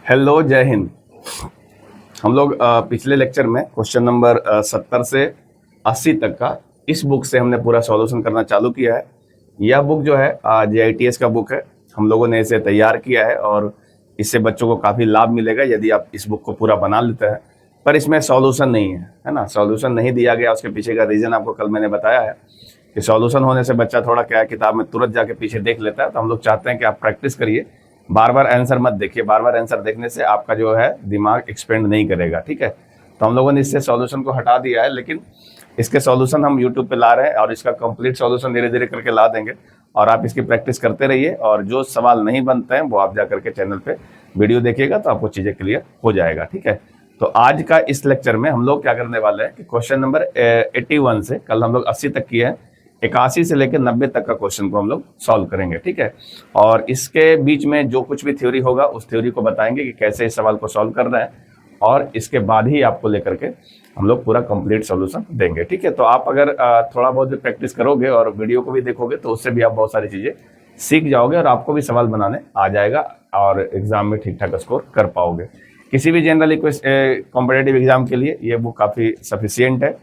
Hello, जय हिंद। हम लोग पिछले लेक्चर में क्वेश्चन नंबर 70 से 80 तक का इस बुक से हमने पूरा सॉल्यूशन करना चालू किया है। यह बुक जो है JITS का बुक है। हम लोगों ने इसे तैयार किया है और इससे बच्चों को काफ़ी लाभ मिलेगा यदि आप इस बुक को पूरा बना लेते हैं। पर इसमें सॉल्यूशन नहीं है ना। सॉल्यूशन नहीं दिया गया, उसके पीछे का रीज़न आपको कल मैंने बताया है कि सॉल्यूशन होने से बच्चा थोड़ा क्या है, किताब में तुरंत जाके पीछे देख लेता है। तो हम लोग चाहते हैं कि आप प्रैक्टिस करिए, बार बार आंसर मत देखिए। बार बार आंसर देखने से आपका जो है दिमाग एक्सपेंड नहीं करेगा, ठीक है। तो हम लोगों ने इससे सॉल्यूशन को हटा दिया है, लेकिन इसके सॉल्यूशन हम यूट्यूब पे ला रहे हैं और इसका कंप्लीट सॉल्यूशन धीरे धीरे करके ला देंगे। और आप इसकी प्रैक्टिस करते रहिए और जो सवाल नहीं बनते हैं वो आप जा करके चैनल पे वीडियो देखिएगा तो आपको चीज़ें क्लियर हो जाएगा, ठीक है। तो आज का इस लेक्चर में हम लोग क्या करने वाले हैं कि क्वेश्चन नंबर 81 से, कल हम लोग 80 तक किए हैं, 81 से लेकर 90 तक का क्वेश्चन को हम लोग सॉल्व करेंगे, ठीक है। और इसके बीच में जो कुछ भी थ्योरी होगा उस थ्योरी को बताएंगे कि कैसे इस सवाल को सॉल्व करना है, और इसके बाद ही आपको लेकर के हम लोग पूरा कंप्लीट सॉल्यूशन देंगे, ठीक है। तो आप अगर थोड़ा बहुत भी प्रैक्टिस करोगे और वीडियो को भी देखोगे तो उससे भी आप बहुत सारी चीज़ें सीख जाओगे और आपको भी सवाल बनाने आ जाएगा और एग्जाम में ठीक ठाक स्कोर कर पाओगे। किसी भी जनरल कॉम्पिटेटिव एग्जाम के लिए ये बुक काफ़ी सफिशियंट है।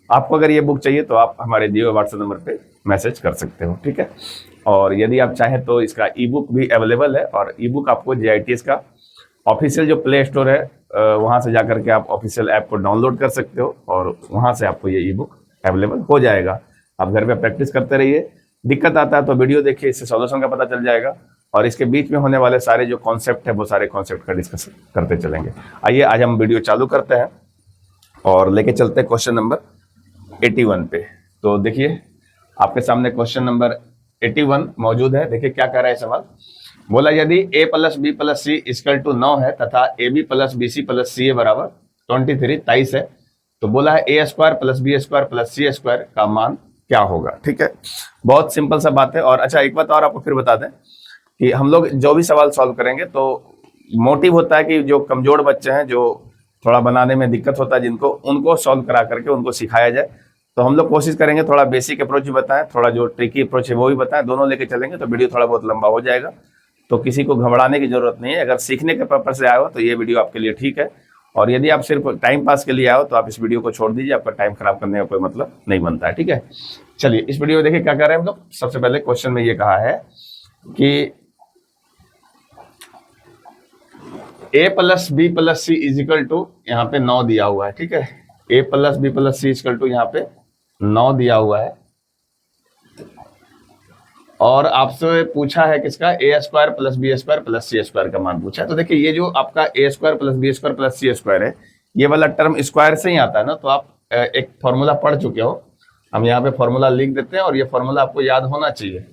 आपको अगर ये बुक चाहिए तो आप हमारे दिए हुए व्हाट्सएप नंबर पे मैसेज कर सकते हो, ठीक है। और यदि आप चाहें तो इसका ई बुक भी अवेलेबल है, और ई बुक आपको JITS का ऑफिशियल जो प्ले स्टोर है वहाँ से जाकर के आप ऑफिशियल ऐप को डाउनलोड कर सकते हो और वहाँ से आपको ये ई बुक अवेलेबल हो जाएगा। आप घर पे प्रैक्टिस करते रहिए, दिक्कत आता है तो वीडियो देखिए, इससे सॉल्यूशन का पता चल जाएगा। और इसके बीच में होने वाले सारे जो कॉन्सेप्ट है वो सारे कॉन्सेप्ट का डिस्कस करते चलेंगे। आइए आज हम वीडियो चालू करते हैं और लेके चलते हैं क्वेश्चन नंबर 81 पे। तो देखिए आपके सामने क्वेश्चन नंबर 81 मौजूद है। देखिए क्या कह रहा है सवाल। बोला यदि a plus B plus C equal to 9 है तथा AB plus BC plus CA बराबर 23 है, तो बोला है A square plus B square plus C square का मान क्या होगा, ठीक है। बहुत सिंपल सा बात है। और अच्छा एक बात और आपको फिर बता दें कि हम लोग जो भी सवाल सॉल्व करेंगे तो मोटिव होता है कि जो कमजोर बच्चे हैं, जो थोड़ा बनाने में दिक्कत होता है जिनको, उनको सॉल्व करा करके उनको सिखाया जाए। तो हम लोग कोशिश करेंगे थोड़ा बेसिक अप्रोच भी बताएं, थोड़ा जो ट्रिकी अप्रोच है वो भी बताएं, दोनों लेके चलेंगे तो वीडियो थोड़ा बहुत लंबा हो जाएगा। तो किसी को घबराने की जरूरत नहीं है। अगर सीखने के पर्पज से आए हो तो ये वीडियो आपके लिए ठीक है, और यदि आप सिर्फ टाइम पास के लिए आए हो तो आप इस वीडियो को छोड़ दीजिए, आपका टाइम खराब करने का कोई मतलब नहीं बनता है, ठीक है। चलिए इस वीडियो देखिए क्या कर रहे हैं हम लोग। सबसे पहले क्वेश्चन में ये कहा है कि A plus B plus C equal to, यहाँ पे 9 दिया हुआ है, ठीक है। A plus B plus C equal to यहाँ पे 9 दिया हुआ है, और आपसे पूछा है किसका, A square plus B square plus C square का मान पूछा है। तो देखिए ये जो आपका A square plus B square plus C square है, ये वाला टर्म स्क्वायर से ही आता है ना। तो आप एक फॉर्मूला पढ़ चुके हो, हम यहाँ पे फॉर्मूला लिख देते हैं और ये फॉर्मूला आपको याद होना चाहिए।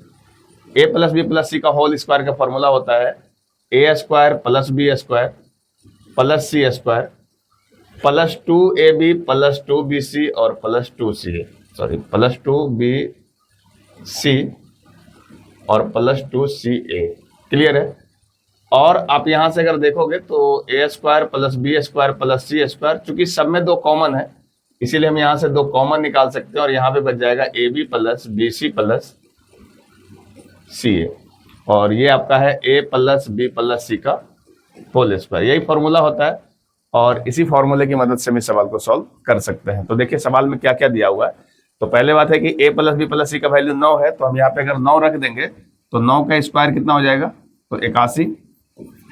A plus B plus C का होल स्क्वायर का फॉर्मूला होता है A square plus B square plus C square plus 2AB plus 2BC और plus 2CA, sorry plus 2BC और प्लस 2CA। क्लियर है। और आप यहां से अगर देखोगे तो A square plus B square plus C square, चूंकि सब में 2 कॉमन है इसीलिए हम यहां से 2 कॉमन निकाल सकते हैं, और यहाँ पे बच जाएगा AB plus BC plus CA, और ये आपका है A plus B plus C का होल स्क्वायर। यही फॉर्मूला होता है और इसी फॉर्मूले की मदद से हम इस सवाल को सॉल्व कर सकते हैं। तो देखिए सवाल में क्या क्या दिया हुआ है। तो पहले बात है कि A plus B plus C का वैल्यू 9 है, तो हम यहाँ पे अगर 9 रख देंगे तो 9 का स्क्वायर कितना हो जाएगा, तो 81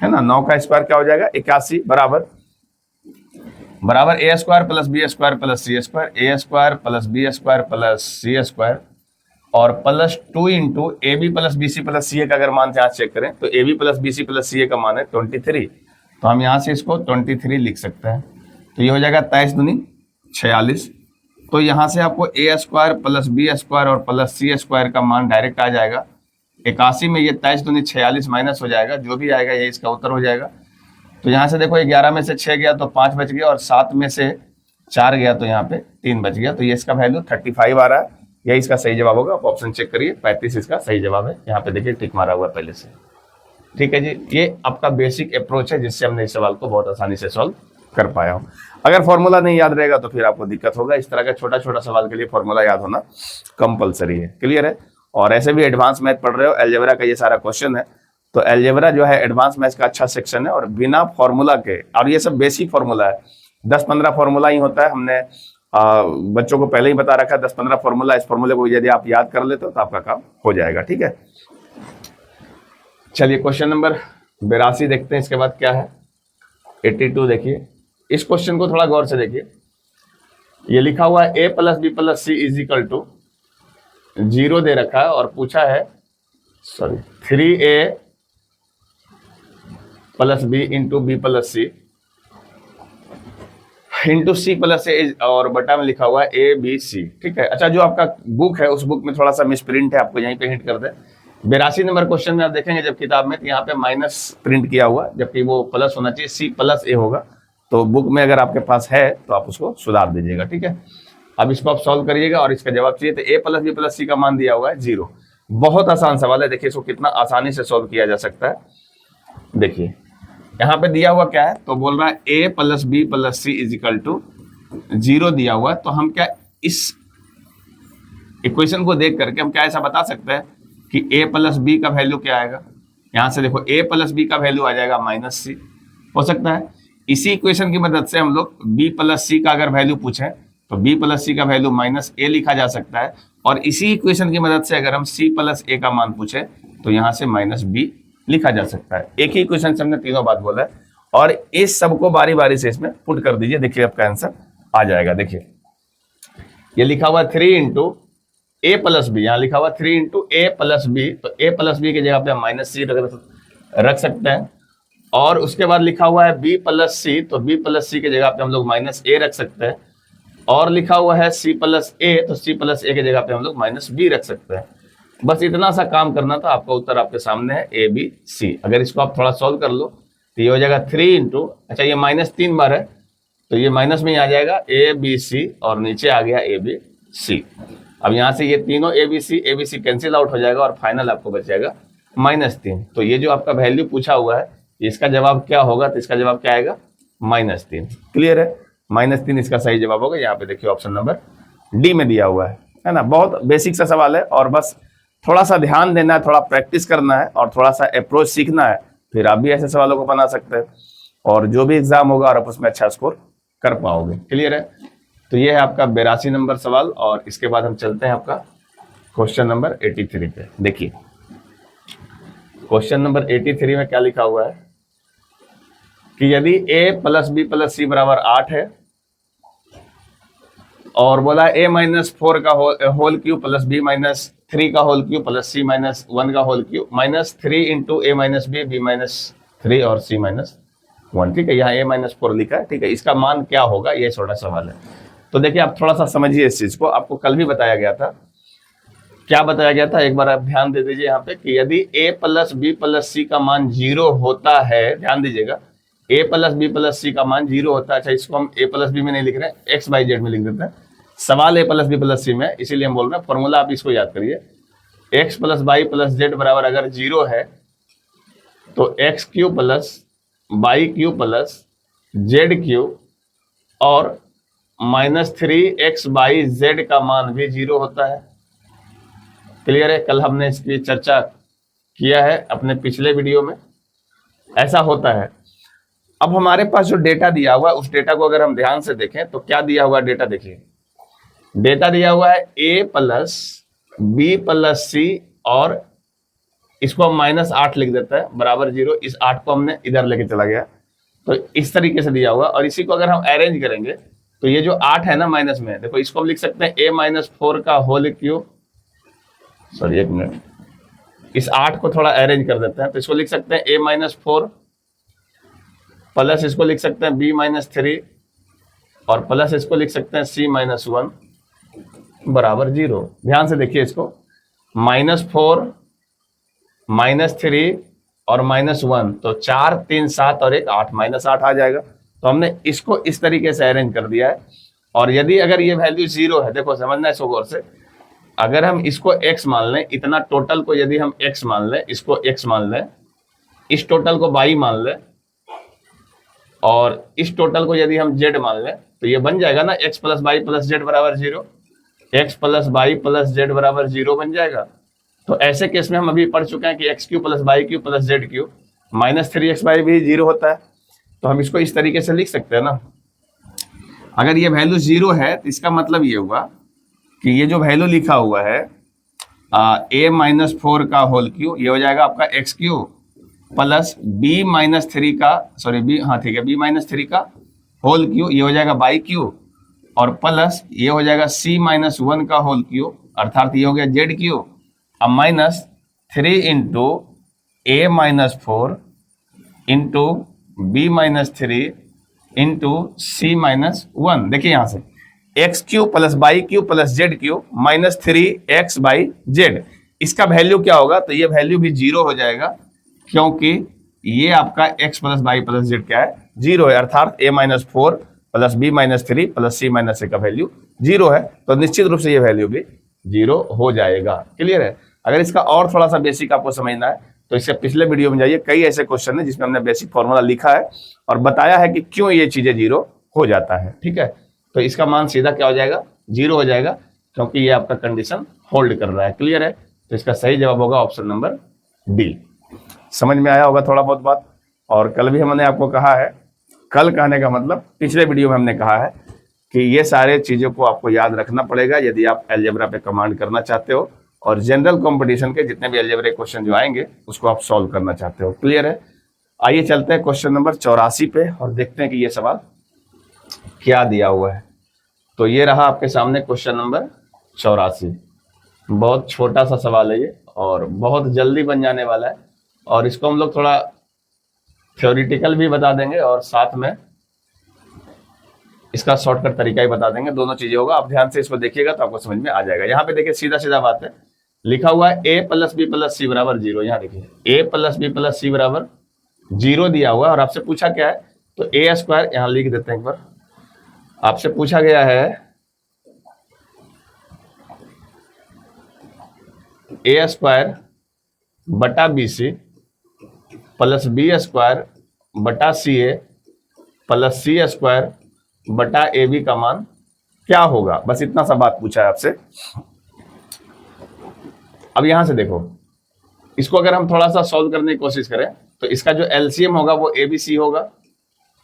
है ना। 9 का स्क्वायर क्या हो जाएगा, 81 बराबर A square plus B square plus C square, A square plus B square plus C square और plus 2 into AB plus BC plus CA का अगर मान यहाँ चेक करें तो AB plus BC plus CA का मान है 23, तो हम यहाँ से इसको 23 लिख सकते हैं। तो ये हो जाएगा 23 दूनी 46। तो यहाँ से आपको A square plus B square और प्लस C स्क्वायर का मान डायरेक्ट आ जाएगा 81 में। ये 23 दूनी 46 माइनस हो जाएगा, जो भी आएगा ये इसका उत्तर हो जाएगा। तो यहाँ से देखो 11 में से 6 गया तो 5 बच गया, और 7 में से 4 गया तो यहाँ पे 3 बच गया। तो ये इसका वैल्यू 35 आ रहा है, यही इसका सही जवाब होगा। आप ऑप्शन चेक करिए, 35 इसका सही जवाब है। यहाँ पे देखिए टिक मारा हुआ पहले से, ठीक है जी। ये आपका बेसिक अप्रोच है जिससे हमने इस सवाल को बहुत आसानी से सॉल्व कर पाया हूँ। अगर फॉर्मूला नहीं याद रहेगा तो फिर आपको दिक्कत होगा। इस तरह का छोटा छोटा सवाल के लिए फॉर्मूला याद होना कंपलसरी है। क्लियर है। और ऐसे भी एडवांस मैथ पढ़ रहे हो, अलजेब्रा का ये सारा क्वेश्चन है, तो अलजेब्रा जो है एडवांस मैथ्स का अच्छा सेक्शन है, और बिना फॉर्मूला के, और ये सब बेसिक फॉर्मूला है, 10-15 फॉर्मूला ही होता है। हमने बच्चों को पहले ही बता रखा है 10-15 फॉर्मूला, इस फॉर्मूले को यदि आप याद कर लेते हो तो आपका काम हो जाएगा। ठीक है, चलिए क्वेश्चन नंबर 82 देखते हैं, इसके बाद क्या है 82। देखिए इस क्वेश्चन को थोड़ा गौर से देखिए, ये लिखा हुआ है a plus B plus C is equal to 0 दे रखा है, और पूछा है 3a plus B into B plus C into C plus A, और बटा में लिखा हुआ है ए बी सी। ठीक है, अच्छा जो आपका बुक है उस बुक में थोड़ा सा मिसप्रिंट है, आपको यहीं पे हिंट कर दे। 82 नंबर क्वेश्चन में आप देखेंगे जब किताब में, तो यहाँ पे माइनस प्रिंट किया हुआ, जबकि वो प्लस होना चाहिए, सी प्लस ए होगा। तो बुक में अगर आपके पास है तो आप उसको सुधार दीजिएगा। ठीक है, अब इसको आप सॉल्व करिएगा और इसका जवाब चाहिए। तो ए प्लस बी प्लस सी का मान दिया हुआ है 0। बहुत आसान सवाल है, देखिए इसको कितना आसानी से सॉल्व किया जा सकता है। देखिए यहाँ पे दिया हुआ क्या है, तो बोल रहा है a plus B plus C is equal to 0 दिया हुआ है। तो हम क्या इस इक्वेशन को देख करके हम क्या ऐसा बता सकते हैं कि a प्लस बी का वैल्यू क्या आएगा। यहाँ से देखो a प्लस बी का वैल्यू आ जाएगा -c, हो सकता है। इसी इक्वेशन की मदद से हम लोग b प्लस सी का अगर वैल्यू पूछें तो b प्लस सी का वैल्यू -a लिखा जा सकता है, और इसी इक्वेशन की मदद से अगर हम c प्लस a का मान पूछे तो यहाँ से -b लिखा जा सकता है। एक ही क्वेश्चन से हमने तीनों बात बोला है, और इस सबको बारी बारी से इसमें पुट कर दीजिए, देखिए आपका आंसर आ जाएगा। देखिए ये लिखा हुआ 3 इंटू ए प्लस बी, यहाँ लिखा हुआ 3 इंटू ए प्लस बी, तो ए प्लस बी की जगह पे हम -c रख सकते हैं। और उसके बाद लिखा हुआ है बी प्लस सी, तो बी प्लस सी की जगह पे हम लोग -a रख सकते हैं। और लिखा हुआ है सी प्लस ए, तो सी प्लस ए की जगह पे हम लोग -b रख सकते हैं। बस इतना सा काम करना था, आपका उत्तर आपके सामने है ए बी सी। अगर इसको आप थोड़ा सॉल्व कर लो तो ये हो जाएगा 3 इंटू, अच्छा ये -3 बार है तो ये माइनस में ही आ जाएगा ए बी सी, और नीचे आ गया ए बी सी। अब यहाँ से ये तीनों A B C cancel out हो जाएगा, और फाइनल आपको बच जाएगा -3। तो ये जो आपका वैल्यू पूछा हुआ है इसका जवाब क्या होगा, तो इसका जवाब क्या आएगा -3। क्लियर है, -3 इसका सही जवाब होगा। यहाँ पे देखिए ऑप्शन नंबर डी में दिया हुआ है ना। बहुत बेसिक सा सवाल है, और बस थोड़ा सा ध्यान देना है, थोड़ा प्रैक्टिस करना है, और थोड़ा सा अप्रोच सीखना है, फिर आप भी ऐसे सवालों को बना सकते हैं, और जो भी एग्जाम होगा और आप उसमें अच्छा स्कोर कर पाओगे। क्लियर है, तो ये है आपका 82 नंबर सवाल। और इसके बाद हम चलते हैं आपका क्वेश्चन नंबर 83 पे। देखिए क्वेश्चन नंबर 83 में क्या लिखा हुआ है कि यदि a plus B plus C बराबर 8 है, और बोला a-4 का होल क्यूब प्लस b-3 का होल क्यूब प्लस c-1 का whole cube -3 into a minus B, b-3 और c-1। ठीक है, यहाँ a-4 लिखा है। ठीक है, इसका मान क्या होगा, ये छोटा सवाल है। तो देखिए आप थोड़ा सा समझिए इस चीज को, आपको कल भी बताया गया था। क्या बताया गया था, एक बार आप ध्यान दे दीजिए यहाँ पे कि यदि a plus B plus C का मान 0 होता है, ध्यान दीजिएगा, a plus B plus C का मान 0 होता है। अच्छा इसको हम a प्लस बी में नहीं लिख रहे हैं, x बाई जेड में लिख देते हैं। सवाल a प्लस बी प्लस सी में, इसीलिए हम बोल रहे हैं फॉर्मूला आप इसको याद करिए। x plus by plus z बराबर अगर 0 है तो x cube plus by cube plus Z cube और -3x बाई जेड का मान भी 0 होता है। क्लियर है, कल हमने इसकी चर्चा किया है अपने पिछले वीडियो में, ऐसा होता है। अब हमारे पास जो डेटा दिया हुआ है उस डेटा को अगर हम ध्यान से देखें तो क्या दिया हुआ डेटा, देखिए डेटा दिया हुआ है a plus B plus C, और इसको हम -8 लिख देते हैं बराबर 0। इस 8 को हमने इधर लेके चला गया, तो इस तरीके से दिया हुआ। और इसी को अगर हम अरेंज करेंगे तो ये जो 8 है ना माइनस में, देखो इसको हम लिख सकते हैं a-4 का होल क्यूब, सॉरी एक मिनट, इस 8 को थोड़ा अरेंज कर देते हैं, तो इसको लिख सकते हैं a-4 प्लस इसको लिख सकते हैं b-3 और प्लस इसको लिख सकते हैं c-1 बराबर 0। ध्यान से देखिए इसको, -4 -3 और -1, तो 4 3 7 और 1 8, -8 आ जाएगा। तो हमने इसको इस तरीके से अरेंज कर दिया है। और यदि अगर ये वैल्यू 0 है, देखो समझना है इसको गौर से, अगर हम इसको x मान लें, इतना टोटल को यदि हम x मान लें, इसको x मान लें, इस टोटल को y मान लें, और इस टोटल को यदि हम z मान लें, तो ये बन जाएगा ना x plus by plus z बराबर 0, x plus by plus z बराबर 0 बन जाएगा। तो ऐसे केस में हम अभी पढ़ चुके हैं कि x cube plus y cube plus z cube minus 3x भी 0 होता है। तो हम इसको इस तरीके से लिख सकते हैं ना, अगर ये वैल्यू 0 है तो इसका मतलब ये हुआ कि ये जो वैल्यू लिखा हुआ है a-4 का होल क्यू, ये हो जाएगा आपका एक्स क्यू प्लस b-3 का, सॉरी b, हाँ ठीक है, b-3 का होल क्यू, ये हो जाएगा बाई क्यू, और प्लस ये हो जाएगा c-1 का होल क्यू, अर्थात ये हो गया जेड क्यू, अब minus 3 into a-4 into b-3 into c-1। देखिए यहां से x cube plus by Q plus z cube minus 3x by Z, इसका वैल्यू क्या होगा? तो ये वैल्यू भी 0 हो जाएगा, क्योंकि ये आपका x plus by plus Z क्या है? 0 है, अर्थात a-4 plus b-3 plus c-a का वैल्यू 0 है, तो निश्चित रूप से ये वैल्यू भी 0 हो जाएगा। क्लियर है? अगर इसका और थोड़ा सा बेसिक आपको समझना है तो इससे पिछले वीडियो में जाइए, कई ऐसे क्वेश्चन है जिसमें हमने बेसिक फॉर्मूला लिखा है और बताया है कि क्यों ये चीजें 0 हो जाता है। ठीक है, तो इसका मान सीधा क्या हो जाएगा? 0 हो जाएगा, क्योंकि ये आपका कंडीशन होल्ड कर रहा है। क्लियर है? तो इसका सही जवाब होगा ऑप्शन नंबर डी। समझ में आया होगा थोड़ा बहुत बात। और कल भी हमने आपको कहा है, कल कहने का मतलब पिछले वीडियो में हमने कहा है कि ये सारे चीजों को आपको याद रखना पड़ेगा यदि आप अलजेब्रा पे कमांड करना चाहते हो और जनरल कंपटीशन के जितने भी अलजेब्रा क्वेश्चन जो आएंगे उसको आप सॉल्व करना चाहते हो। क्लियर है? आइए चलते हैं क्वेश्चन नंबर 84 पे और देखते हैं कि ये सवाल क्या दिया हुआ है। तो ये रहा आपके सामने क्वेश्चन नंबर 84। बहुत छोटा सा सवाल है ये और बहुत जल्दी बन जाने वाला है, और इसको हम लोग थोड़ा थ्योरेटिकल भी बता देंगे और साथ में इसका शॉर्टकट तरीका ही बता देंगे। दोनों चीजें होगा, आप ध्यान से इसको देखिएगा तो आपको समझ में आ जाएगा। यहाँ पे देखिए सीधा सीधा बात है, लिखा हुआ है a plus B plus C बराबर 0। यहाँ देखिए a plus B plus C बराबर 0 दिया हुआ है और आपसे पूछा क्या है? तो a स्क्वायर, यहाँ लिख देते हैं एक बार, आपसे पूछा गया है a स्क्वायर बटा B C plus B square बटा सी ए प्लस सी स्क्वायर बटा ए बी का मान क्या होगा? बस इतना सा बात पूछा है आपसे। अब यहां से देखो, इसको अगर हम थोड़ा सा सॉल्व करने की कोशिश करें तो इसका जो एलसीएम होगा वो ए बी सी होगा,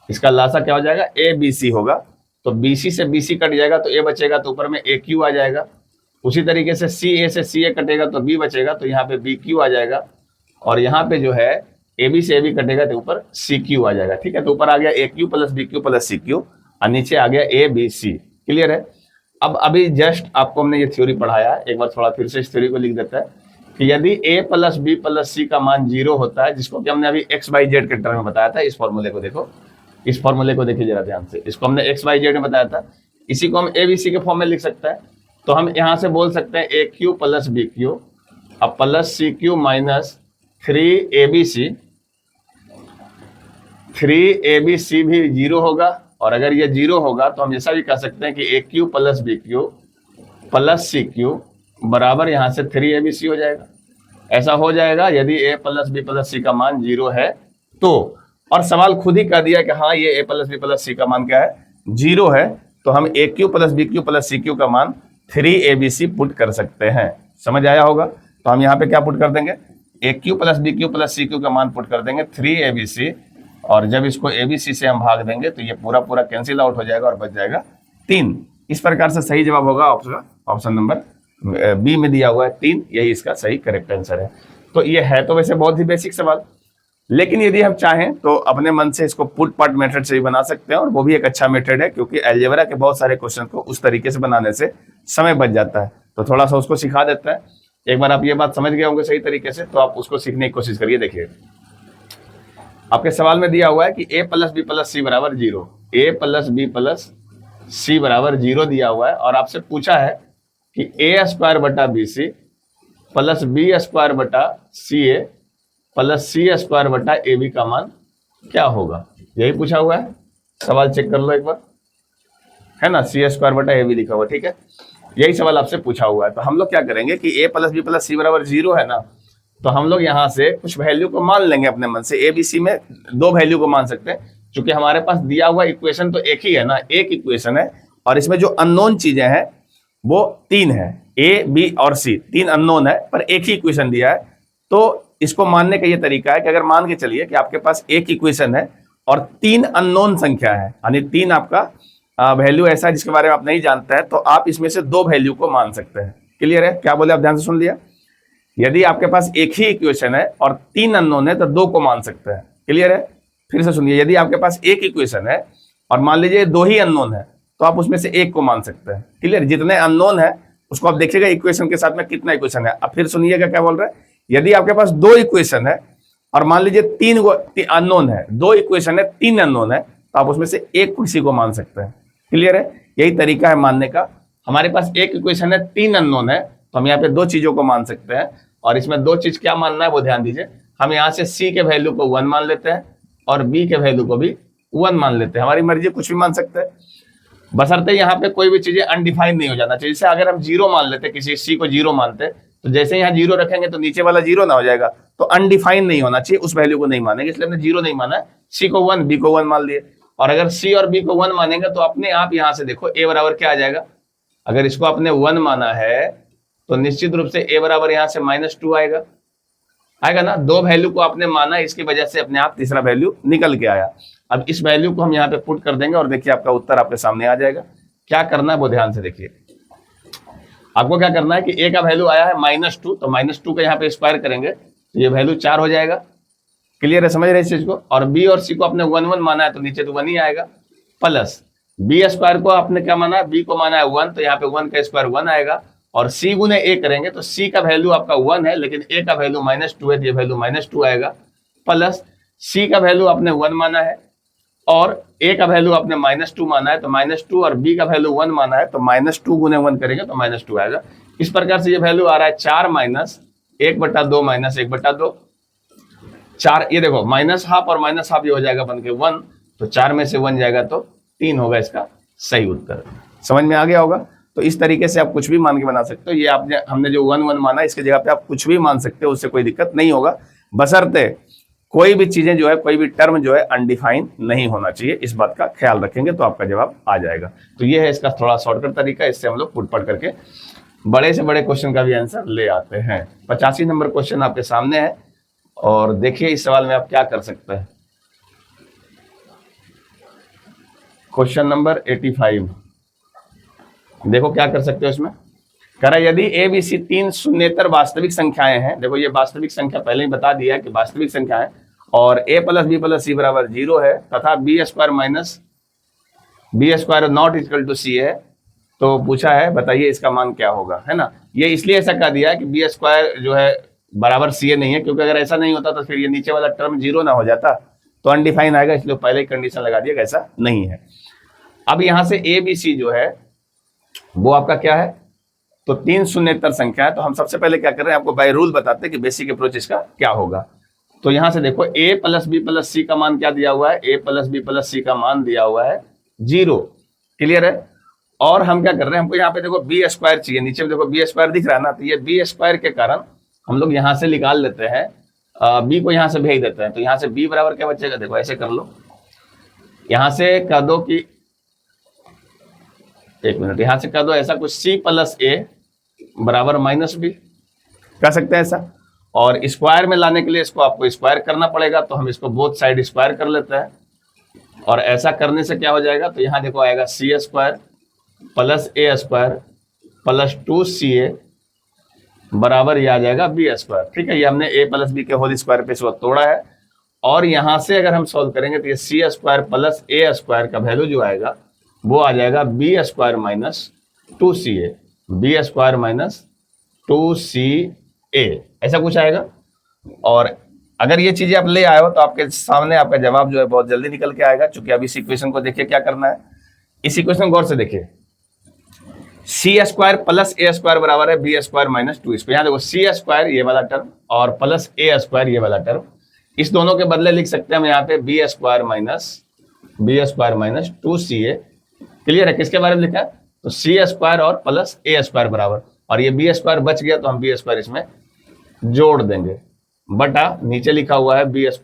इसका लासा क्या हो जाएगा? ए बी सी होगा। तो बी सी से बी सी कट जाएगा तो ए बचेगा, तो ऊपर में ए क्यू आ जाएगा। उसी तरीके से सी ए से सी ए कटेगा तो बी बचेगा, तो यहाँ पे बी क्यू आ जाएगा, और यहाँ पे जो है ए बी से ए बी कटेगा तो ऊपर सी क्यू आ जाएगा। ठीक है, तो ऊपर आ गया A cube plus B cube plus C cube और नीचे आ गया ए बी सी। क्लियर है? अब अभी जस्ट आपको हमने ये थ्योरी पढ़ाया, एक बार थोड़ा फिर से इस थ्योरी को लिख देता है कि यदि a plus B plus C का मान 0 होता है, जिसको कि हमने अभी x बाई जेड के टर्म में बताया था। इस फॉर्मूले को देखो, इस फॉर्मूले को देखिए जरा ध्यान से, इसको हमने x बाई जेड में बताया था, इसी को हम ए बी सी के फॉर्म में लिख सकते हैं। तो हम यहाँ से बोल सकते हैं A cube plus B cube अब plus C cube minus 3abc, 3abc भी 0 होगा, और अगर ये 0 होगा तो हम ऐसा भी कह सकते हैं कि A cube plus B cube plus C cube बराबर यहाँ से 3abc हो जाएगा। ऐसा हो जाएगा यदि a plus B plus C का मान 0 है तो, और सवाल खुद ही कह दिया कि हाँ ये a plus B plus C का मान क्या है? 0 है, तो हम A cube plus B cube plus C cube का मान 3abc पुट कर सकते हैं। समझ आया होगा? तो हम यहाँ पे क्या पुट कर देंगे? A cube plus B cube plus C cube का मान पुट कर देंगे 3abc, और जब इसको abc से हम भाग देंगे तो ये पूरा पूरा कैंसिल आउट हो जाएगा और बच जाएगा 3। इस प्रकार से सही जवाब होगा ऑप्शन नंबर बी में दिया हुआ है 3, यही इसका सही करेक्ट आंसर है। तो ये है तो वैसे बहुत ही बेसिक सवाल, लेकिन यदि हम चाहें तो अपने मन से इसको पुट पार्ट मेथड से भी बना सकते हैं, और वो भी एक अच्छा मेथड है, क्योंकि अलजेब्रा के बहुत सारे क्वेश्चन को उस तरीके से बनाने से समय बच जाता है। तो थोड़ा सा उसको सिखा देता है। एक बार आप ये बात समझ गए होंगे सही तरीके से, तो आप उसको सीखने की कोशिश करिए। देखिए आपके सवाल में दिया हुआ है कि a plus B plus C बराबर 0, a plus B plus C बराबर 0 दिया हुआ है, और आपसे पूछा है कि a स्क्वायर बटा B C plus B square बटा सी ए प्लस सी स्क्वायर बटा ए बी का मान क्या होगा? यही पूछा हुआ है। सवाल चेक कर लो एक बार, है ना, सी स्क्वायर बटा ए बी लिखा हुआ। ठीक है, यही सवाल आपसे पूछा हुआ है। तो हम लोग क्या करेंगे कि a plus B plus C बराबर 0 है ना, तो हम लोग यहाँ से कुछ वैल्यू को मान लेंगे अपने मन से। ए बी सी में 2 वैल्यू को मान सकते हैं, क्योंकि हमारे पास दिया हुआ इक्वेशन तो एक ही है ना, एक इक्वेशन है, और इसमें जो अननोन चीजें हैं वो 3 है, ए बी और सी 3 अननोन है पर एक ही इक्वेशन दिया है। तो इसको मानने का ये तरीका है कि अगर मान के चलिए कि आपके पास एक इक्वेशन है और 3 अननोन संख्या है, यानी 3 आपका वैल्यू ऐसा है जिसके बारे में आप नहीं जानते हैं, तो आप इसमें से 2 वैल्यू को मान सकते हैं। क्लियर है? क्या बोले आप? ध्यान से सुन लिया। यदि आपके पास एक ही इक्वेशन है और 3 अननोन है तो 2 को मान सकते हैं। क्लियर है? फिर से सुनिए, यदि आपके पास एक इक्वेशन है और मान लीजिए 2 ही अननोन है तो आप उसमें से एक को मान सकते हैं। क्लियर? जितने अननोन है उसको आप देखिएगा इक्वेशन के साथ में कितना इक्वेशन है। अब फिर सुनिएगा क्या बोल रहे हैं। यदि आपके पास 2 इक्वेशन है और मान लीजिए 3 अननोन है, 2 इक्वेशन है 3 अननोन है, तो आप उसमें से एक किसी को मान सकते हैं। क्लियर है? यही तरीका है मानने का। हमारे पास एक इक्वेशन है 3 अननोन है तो हम यहाँ पे 2 चीजों को मान सकते हैं, और इसमें 2 चीज क्या मानना है वो ध्यान दीजिए। हम यहाँ से सी के वैल्यू को 1 मान लेते हैं और बी के वैल्यू को भी 1 मान लेते हैं। हमारी मर्जी, कुछ भी मान सकते हैं, बशर्ते यहाँ पे कोई भी चीजें अनडिफाइंड नहीं हो जाना चाहिए। जैसे अगर हम 0 मान लेते, किसी सी को 0 मानते, तो जैसे यहाँ 0 रखेंगे तो नीचे वाला 0 ना हो जाएगा, तो अनडिफाइंड नहीं होना चाहिए, उस वैल्यू को नहीं मानेंगे, इसलिए हमने 0 नहीं माना है। सी को 1, बी को 1 मान लिए। और अगर सी और बी को 1 मानेंगे तो अपने आप यहाँ से देखो ए बराबर क्या आ जाएगा। अगर इसको आपने 1 माना है तो निश्चित रूप से ए बराबर यहाँ से -2 आएगा ना। 2 वैल्यू को आपने माना, इसकी वजह से अपने आप तीसरा वैल्यू निकल के आया। अब इस वैल्यू को हम यहाँ पे पुट कर देंगे और देखिए आपका उत्तर आपके सामने आ जाएगा। क्या करना है वो ध्यान से देखिए। आपको क्या करना है कि ए का वैल्यू आया है -2, तो -2 का यहाँ पे स्क्वायर करेंगे तो ये वैल्यू 4 हो जाएगा। क्लियर है? समझ रहे इस चीज को? और बी और सी को आपने 1 माना है तो नीचे तो 1 ही आएगा, प्लस बी स्क्वायर को आपने क्या माना है, बी को माना है 1, तो यहाँ पे 1 का स्क्वायर 1 आएगा, और सी गुने ए करेंगे तो सी का वैल्यू आपका 1 है लेकिन ए का वैल्यू -2 है, तो ये वैल्यू -2 आएगा, प्लस सी का वैल्यू आपने 1 माना है और ए का वैल्यू आपने -2 माना है तो -2, और बी का वैल्यू 1 माना है तो -2 गुने 1 करेंगे तो -2 आएगा। इस प्रकार से ये वैल्यू आ रहा है 4 - 1/2 - 1/2। 4, ये देखो -½ और -½ ये हो जाएगा बन के 1, तो 4 में से 1 जाएगा तो 3 होगा इसका सही उत्तर। समझ में आ गया होगा? तो इस तरीके से आप कुछ भी मान के बना सकते हो। ये आपने हमने जो 1 माना, इसके जगह पे आप कुछ भी मान सकते हो, उससे कोई दिक्कत नहीं होगा, बशर्ते कोई भी चीजें जो है, कोई भी टर्म जो है अनडिफाइंड नहीं होना चाहिए। इस बात का ख्याल रखेंगे तो आपका जवाब आ जाएगा। तो ये है इसका थोड़ा शॉर्टकट तरीका, इससे हम लोग पुट पढ़ करके बड़े से बड़े क्वेश्चन का भी आंसर ले आते हैं। 85 नंबर क्वेश्चन आपके सामने है और देखिए इस सवाल में आप क्या कर सकते हैं। क्वेश्चन नंबर 85, देखो क्या कर सकते हो इसमें। कह रहा है यदि ए बी सी 3 शून्येतर वास्तविक संख्याएं हैं, देखो ये वास्तविक संख्या पहले ही बता दिया है कि वास्तविक संख्या है, और a + b + c बराबर 0 है तथा b² not equal to c है, तो पूछा है बताइए इसका मान क्या होगा, है ना। ये इसलिए ऐसा कर दिया है कि b² जो है बराबर c नहीं है, क्योंकि अगर ऐसा नहीं होता तो फिर ये नीचे वाला टर्म 0 ना हो जाता, तो अनडिफाइन आएगा, इसलिए पहले ही कंडीशन लगा दिया कि ऐसा नहीं है। अब यहां से a b c जो है वो आपका क्या है, तो 3 शून्येतर संख्या है। तो हम सबसे पहले क्या कर रहे हैं, आपको बाय रूल बताते हैं कि बेसिक अप्रोच इसका क्या होगा। तो यहां से देखो a + b + c का मान क्या दिया हुआ है, a + b + c का मान दिया हुआ है 0। क्लियर है? और हम क्या कर रहे हैं, हमको यहाँ पे देखो b² चाहिए, नीचे में देखो b² दिख रहा है ना, तो ये b² के कारण हम लोग यहाँ से निकाल लेते हैं, b को यहाँ से भेज देते हैं, तो यहाँ से b बराबर क्या बचेगा, देखो ऐसे कर लो, यहाँ से कह दो कि 1 मिनट, यहां से कह दो ऐसा कुछ c + a बराबर -b, कर सकते हैं ऐसा। और स्क्वायर में लाने के लिए इसको आपको स्क्वायर करना पड़ेगा, तो हम इसको बोथ साइड स्क्वायर कर लेते हैं, और ऐसा करने से क्या हो जाएगा, तो यहाँ देखो आएगा c² + a² + 2ca बराबर ये आ जाएगा b²। ठीक है, ये हमने a + b के होल स्क्वायर पे इसको तोड़ा है, और यहाँ से अगर हम सॉल्व करेंगे तो ये c² + a² का वैल्यू जो आएगा वो आ जाएगा b² - 2ca, b² - 2ca, ऐसा कुछ आएगा। और अगर ये चीजें आप ले आए हो तो आपके सामने आपका जवाब जो है बहुत जल्दी निकल के आएगा। चूंकि अब इस इक्वेशन को देखिए क्या करना है, इस इक्वेशन गौर से देखिए, c² + a² बराबर है b² - 2। इसको यहाँ देखो c² ये वाला टर्म और प्लस a² ये वाला टर्म, इस दोनों के बदले लिख सकते हैं हम यहाँ पे b² - 2ca। क्लियर है? किसके बारे में लिखा है, तो c² और प्लस a² बराबर, और ये b² बच गया तो हम b² इसमें जोड़ देंगे, बटा नीचे लिखा हुआ है b² -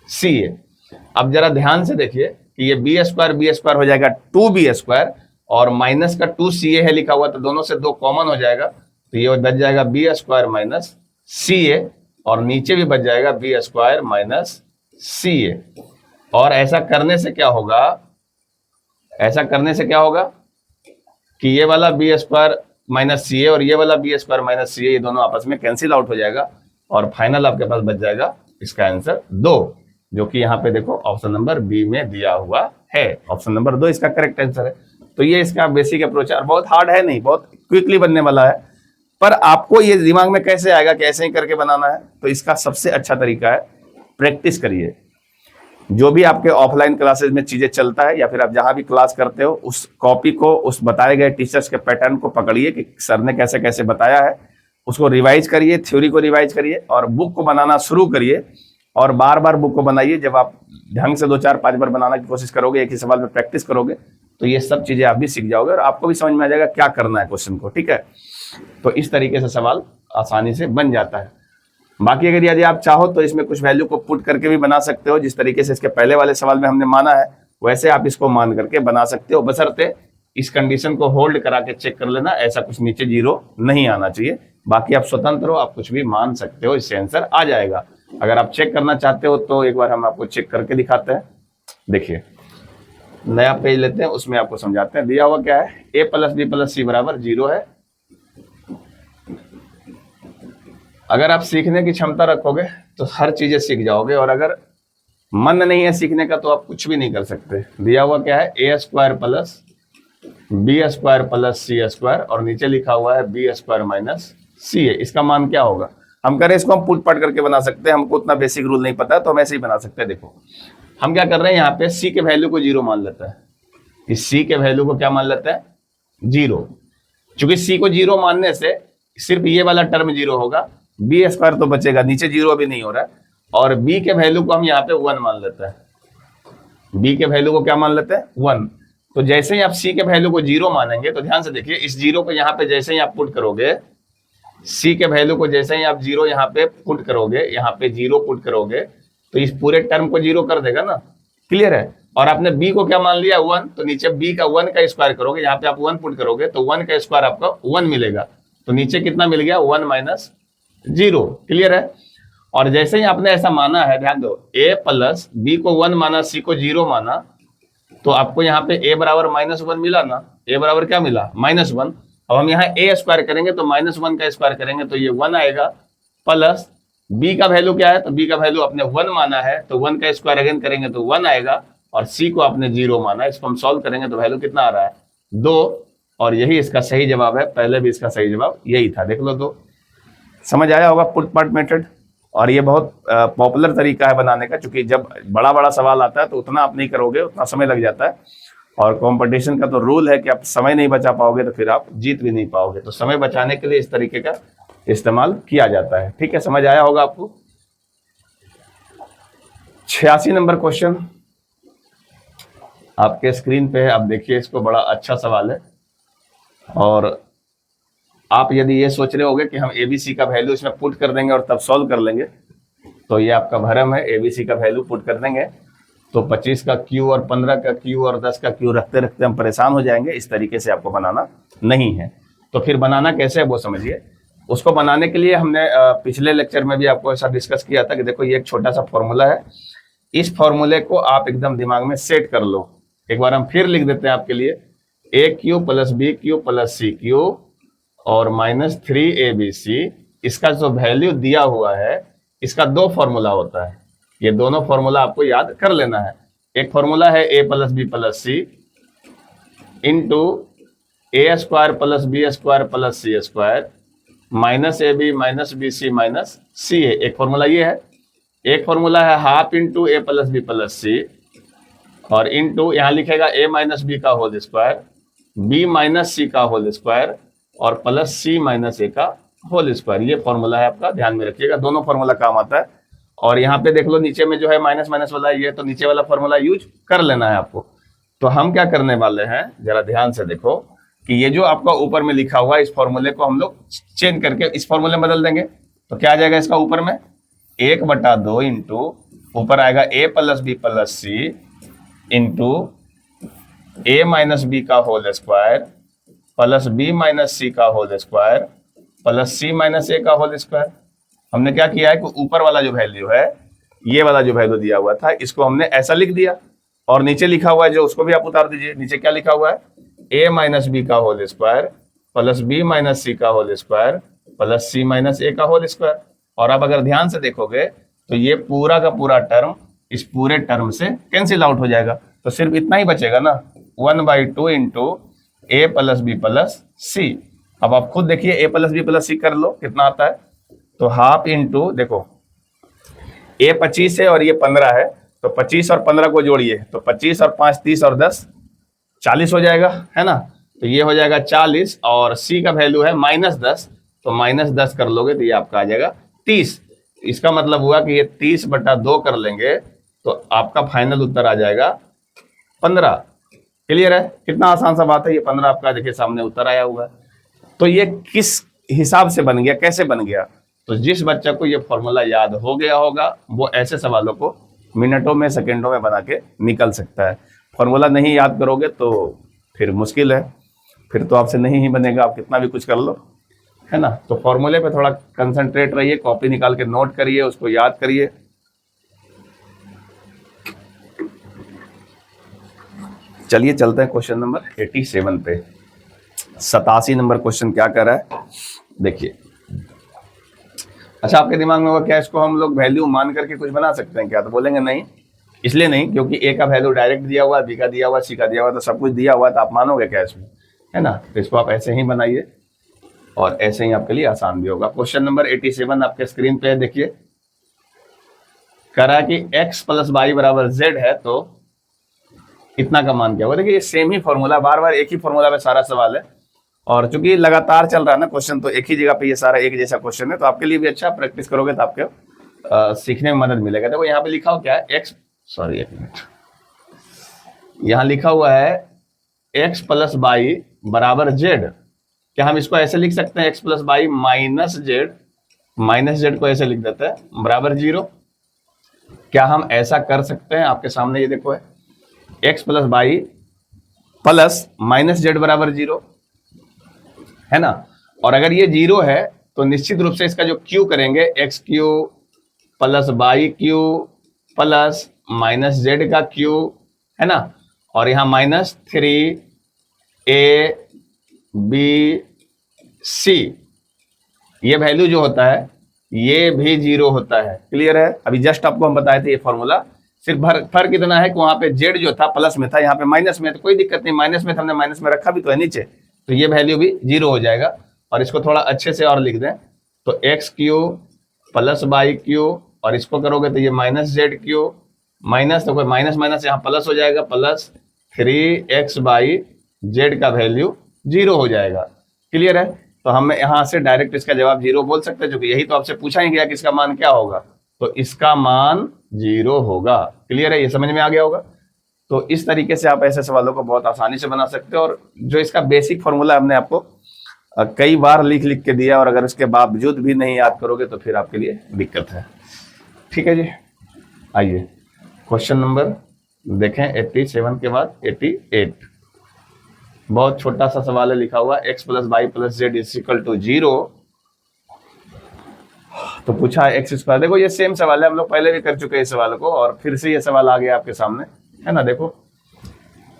ca। अब जरा ध्यान से देखिए कि ये b² हो जाएगा 2b², और माइनस का 2ca है लिखा हुआ, तो दोनों से 2 कॉमन हो जाएगा, तो ये बच जाएगा बी स्क्वायर माइनस ca, और नीचे भी बच जाएगा बी स्क्वायर माइनस ca। और ऐसा करने से क्या होगा, ऐसा करने से क्या होगा कि ये वाला बी स्क्वायर माइनस सी ए और ये वाला बी स्क्वायर माइनस सी ए, ये दोनों आपस में कैंसिल आउट हो जाएगा, और फाइनल आपके पास बच जाएगा इसका आंसर 2, जो कि यहाँ पे देखो ऑप्शन नंबर बी में दिया हुआ है। ऑप्शन नंबर 2 इसका करेक्ट आंसर है। तो ये इसका बेसिक अप्रोच है, बहुत हार्ड है नहीं, बहुत क्विकली बनने वाला है, पर आपको ये दिमाग में कैसे आएगा कि ऐसे ही करके बनाना है, तो इसका सबसे अच्छा तरीका है प्रैक्टिस करिए। जो भी आपके ऑफलाइन क्लासेस में चीजें चलता है या फिर आप जहां भी क्लास करते हो, उस कॉपी को, उस बताए गए टीचर्स के पैटर्न को पकड़िए कि सर ने कैसे कैसे बताया है, उसको रिवाइज करिए, थ्योरी को रिवाइज करिए और बुक को बनाना शुरू करिए, और बार बार बुक को बनाइए। जब आप ढंग से 2 4 5 बार बनाने की कोशिश करोगे, एक ही सवाल में प्रैक्टिस करोगे, तो ये सब चीजें आप भी सीख जाओगे और आपको भी समझ में आ जाएगा क्या करना है क्वेश्चन को। ठीक है, तो इस तरीके से सवाल आसानी से बन जाता है। बाकी अगर यदि आप चाहो तो इसमें कुछ वैल्यू को पुट करके भी बना सकते हो, जिस तरीके से इसके पहले वाले सवाल में हमने माना है वैसे आप इसको मान करके बना सकते हो, बशर्ते इस कंडीशन को होल्ड करा के चेक कर लेना, ऐसा कुछ नीचे 0 नहीं आना चाहिए। बाकी आप स्वतंत्र हो, आप कुछ भी मान सकते हो, इससे आंसर आ जाएगा। अगर आप चेक करना चाहते हो तो एक बार हम आपको चेक करके दिखाते हैं। देखिए, नया पेज लेते हैं, उसमें आपको समझाते हैं। दिया हुआ क्या है, a plus B plus C बराबर 0 है। अगर आप सीखने की क्षमता रखोगे तो हर चीजें सीख जाओगे, और अगर मन नहीं है सीखने का तो आप कुछ भी नहीं कर सकते। दिया हुआ क्या है, A square plus B square plus C square, और नीचे लिखा हुआ है B square minus C A. इसका मान क्या होगा, हम करें इसको हम पुट पाट करके बना सकते हैं, हमको उतना बेसिक रूल नहीं पता है तो हम ऐसे ही बना सकते हैं। देखो हम क्या कर रहे हैं, यहाँ पे सी के वैल्यू को 0 मान लेता है, इस सी के वैल्यू को क्या मान लेता है, 0। चूंकि सी को 0 मानने से सिर्फ ये वाला टर्म 0 होगा, बी स्क्वायर तो बचेगा, नीचे 0 अभी नहीं हो रहा है, और बी के वैल्यू को हम यहाँ पे 1 मान लेते हैं। बी के वैल्यू को क्या मान लेते हैं, 1। तो जैसे ही आप सी के वैल्यू को 0 मानेंगे, तो ध्यान से देखिए, इस 0 को यहाँ पे जैसे ही आप पुट करोगे, सी के वैल्यू को जैसे ही आप 0 यहाँ पे पुट करोगे, यहाँ पे 0 पुट करोगे, तो इस पूरे टर्म को 0 कर देगा ना, क्लियर है। और आपने बी को क्या मान लिया, 1, तो नीचे बी का 1 का स्क्वायर करोगे, यहाँ पे आप 1 पुट करोगे तो 1 का स्क्वायर आपका 1 मिलेगा, तो नीचे कितना मिल गया, 1 माइनस 0, क्लियर है। और जैसे ही आपने ऐसा माना है, ध्यान दो, a प्लस बी को 1 माना, सी को 0 माना, तो आपको यहाँ पे a बराबर -1 मिला ना, a बराबर क्या मिला, -1। अब हम यहाँ a स्क्वायर करेंगे तो -1 का स्क्वायर करेंगे तो ये 1 आएगा, प्लस b का वैल्यू क्या है, तो b का वैल्यू आपने 1 माना है तो 1 का स्क्वायर अगेन करेंगे तो 1 आएगा, और c को आपने 0 माना, इसको हम सॉल्व करेंगे तो वैल्यू कितना आ रहा है, 2। और यही इसका सही जवाब है, पहले भी इसका सही जवाब यही था, देख लो। तो समझ आया होगा पुट पार्ट मेथड, और ये बहुत पॉपुलर तरीका है बनाने का, क्योंकि जब बड़ा बड़ा सवाल आता है तो उतना आप नहीं करोगे, उतना समय लग जाता है, और कंपटीशन का तो रूल है कि आप समय नहीं बचा पाओगे तो फिर आप जीत भी नहीं पाओगे। तो समय बचाने के लिए इस तरीके का इस्तेमाल किया जाता है। ठीक है, समझ आया होगा आपको। 86 नंबर क्वेश्चन आपके स्क्रीन पे है, आप देखिए इसको, बड़ा अच्छा सवाल है। और आप यदि ये सोच रहे होगे कि हम एबीसी का वैल्यू इसमें पुट कर देंगे और तब सॉल्व कर लेंगे, तो ये आपका भ्रम है। एबीसी का वैल्यू पुट कर देंगे तो 25 का क्यू और 15 का क्यू और 10 का क्यू रखते रखते हम परेशान हो जाएंगे। इस तरीके से आपको बनाना नहीं है। तो फिर बनाना कैसे है वो समझिए। उसको बनाने के लिए हमने पिछले लेक्चर में भी आपको ऐसा डिस्कस किया था कि देखो ये एक छोटा सा फॉर्मूला है, इस फॉर्मूले को आप एकदम दिमाग में सेट कर लो। एक बार हम फिर लिख देते हैं आपके लिए, A cube plus B cube plus C cube और -3abc, इसका जो वैल्यू दिया हुआ है इसका 2 फॉर्मूला होता है। ये दोनों फॉर्मूला आपको याद कर लेना है। एक फॉर्मूला है a plus B plus C into A square plus B square plus C square -ab minus B C minus C A, एक फॉर्मूला ये है। एक फॉर्मूला है half into A plus B plus C और into यहाँ लिखेगा a minus B का whole square, b minus C का होल स्क्वायर और प्लस सी माइनस ए का होल स्क्वायर। ये फॉर्मूला है आपका, ध्यान में रखिएगा, दोनों फॉर्मूला काम आता है। और यहाँ पे देख लो नीचे में जो है माइनस माइनस वाला ये, तो नीचे वाला फॉर्मूला यूज कर लेना है आपको। तो हम क्या करने वाले हैं, जरा ध्यान से देखो कि ये जो आपका ऊपर में लिखा हुआ है इस फॉर्मूले को हम लोग चेंज करके इस फॉर्मूले में बदल देंगे। तो क्या आ जाएगा इसका ऊपर में 1/2 इंटू ऊपर आएगा a plus B plus C into A minus B का whole square plus B minus C का whole square plus C minus A का होल स्क्वायर। हमने क्या किया है कि ऊपर वाला जो वैल्यू है, ये वाला जो वैल्यू दिया हुआ था, इसको हमने ऐसा लिख दिया, और नीचे लिखा हुआ है जो, उसको भी आप उतार दीजिए। नीचे क्या लिखा हुआ है, ए माइनस बी का whole square plus B minus C का whole square plus C minus A का होल स्क्वायर। और आप अगर ध्यान से देखोगे तो ये पूरा का पूरा टर्म इस पूरे टर्म से कैंसिल आउट हो जाएगा, तो सिर्फ इतना ही बचेगा ना, 1/2 into A plus B plus सी। अब आप खुद देखिए, ए प्लस बी प्लस सी कर लो कितना आता है, तो हाफ इंटू, देखो ए 25 है और ये 15 है, तो 25 और 15 को जोड़िए, तो 25 और 5 30 और 10 40 हो जाएगा, है ना। तो ये हो जाएगा 40, और सी का वैल्यू है -10, तो -10 कर लोगे तो ये आपका आ जाएगा 30। इसका मतलब हुआ कि ये 30/2 कर लेंगे तो आपका फाइनल उत्तर आ जाएगा 15। क्लियर है, कितना आसान सा बात है। ये 15 आपका देखिए सामने उत्तर आया हुआ है। तो ये किस हिसाब से बन गया, कैसे बन गया, तो जिस बच्चा को ये फॉर्मूला याद हो गया होगा वो ऐसे सवालों को मिनटों में सेकंडों में बना के निकल सकता है। फॉर्मूला नहीं याद करोगे तो फिर मुश्किल है, फिर तो आपसे नहीं ही बनेगा, आप कितना भी कुछ कर लो, है ना। तो फॉर्मूले पे थोड़ा कंसंट्रेट रहिए, कॉपी निकाल के नोट करिए, उसको याद करिए। चलिए चलते हैं क्वेश्चन नंबर 87 पे। 87 नंबर क्वेश्चन क्या कर रहा है, देखिए। अच्छा, आपके दिमाग में होगा क्या इसको हम लोग वैल्यू मान करके कुछ बना सकते हैं क्या, तो बोलेंगे नहीं, इसलिए नहीं क्योंकि ए का वैल्यू डायरेक्ट दिया हुआ, बी का दिया हुआ, सी का दिया हुआ, तो सब कुछ दिया हुआ, तो आप मानोगे क्या इसमें, है ना। तो इसको आप ऐसे ही बनाइए और ऐसे ही आपके लिए आसान भी होगा। क्वेश्चन नंबर 87 आपके स्क्रीन पे देखिए, करा कि x प्लस वाई बराबर z है, तो इतना का मान क्या होगा। देखिए ये सेम ही फॉर्मूला, बार बार एक ही फॉर्मूला में सारा सवाल है, और चूंकि लगातार चल रहा है ना क्वेश्चन, तो एक ही जगह पे ये सारा एक जैसा क्वेश्चन है, तो आपके लिए भी अच्छा, प्रैक्टिस करोगे तो आपके सीखने में मदद मिलेगा। देखो यहाँ पे लिखा हो क्या है, एक मिनट, यहाँ लिखा हुआ है x प्लस वाई बराबर z। क्या हम इसको ऐसे लिख सकते हैं, x plus y minus z को ऐसे लिख देते हैं बराबर 0। क्या हम ऐसा कर सकते हैं, आपके सामने ये देखो है, x plus y plus minus z बराबर 0, है ना। और अगर ये 0 है तो निश्चित रूप से इसका जो q करेंगे, x cube plus y cube plus minus z का q, है ना। और यहाँ -3 ABC, ये वैल्यू जो होता है ये भी 0 होता है। क्लियर है, अभी जस्ट आपको हम बताए थे ये फॉर्मूला। सिर्फ फर्क इतना है कि वहां पे जेड जो था प्लस में था, यहाँ पे माइनस में, तो कोई दिक्कत नहीं, माइनस में हमने माइनस में रखा भी तो है नीचे, तो ये वैल्यू भी 0 हो जाएगा। और इसको थोड़ा अच्छे से और लिख दें तो x cube plus y cube, और इसको करोगे तो ये माइनस जेड क्यू, माइनस तो कोई माइनस माइनस यहाँ प्लस हो जाएगा, प्लस 3x/z का वैल्यू 0 हो जाएगा। क्लियर है, तो हम यहाँ से डायरेक्ट इसका जवाब 0 बोल सकते हैं, क्योंकि यही तो आपसे पूछा ही गया कि इसका मान क्या होगा, तो इसका मान 0 होगा। क्लियर है, ये समझ में आ गया होगा। तो इस तरीके से आप ऐसे सवालों को बहुत आसानी से बना सकते हो, और जो इसका बेसिक फॉर्मूला हमने आपको कई बार लिख लिख के दिया, और अगर उसके बावजूद भी नहीं याद करोगे तो फिर आपके लिए दिक्कत है। ठीक है जी, आइए क्वेश्चन नंबर देखें 87 के बाद 88। बहुत छोटा सा सवाल है, लिखा हुआ x plus y plus z is equal to 0। तो पूछा है एक्स स्क्वायर। देखो ये सेम सवाल है, हम लोग पहले भी कर चुके हैं इस सवाल को, और फिर से ये सवाल आ गया आपके सामने, है ना। देखो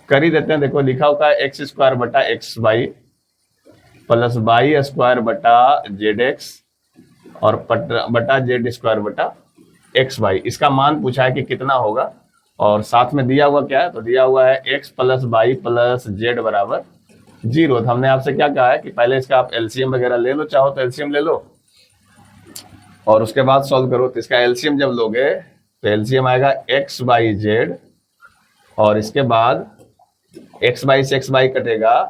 कर ही देते हैं। देखो लिखा होता है एक्स स्क्वायर बटा x y plus y square बटा जेड एक्स और बटा जेड स्क्वायर बटा एक्स वाई। इसका मान पूछा है कि कितना होगा, और साथ में दिया हुआ क्या है, तो दिया हुआ है x plus y plus z बराबर 0। तो हमने आपसे क्या कहा है कि पहले इसका आप एलसीएम वगैरह ले लो, चाहो तो एलसीएम ले लो और उसके बाद सॉल्व करो। तो इसका एलसीएम जब लोगे तो एलसीएम आएगा एक्स वाई जेड, और इसके बाद एक्स वाई से एक्स वाई कटेगा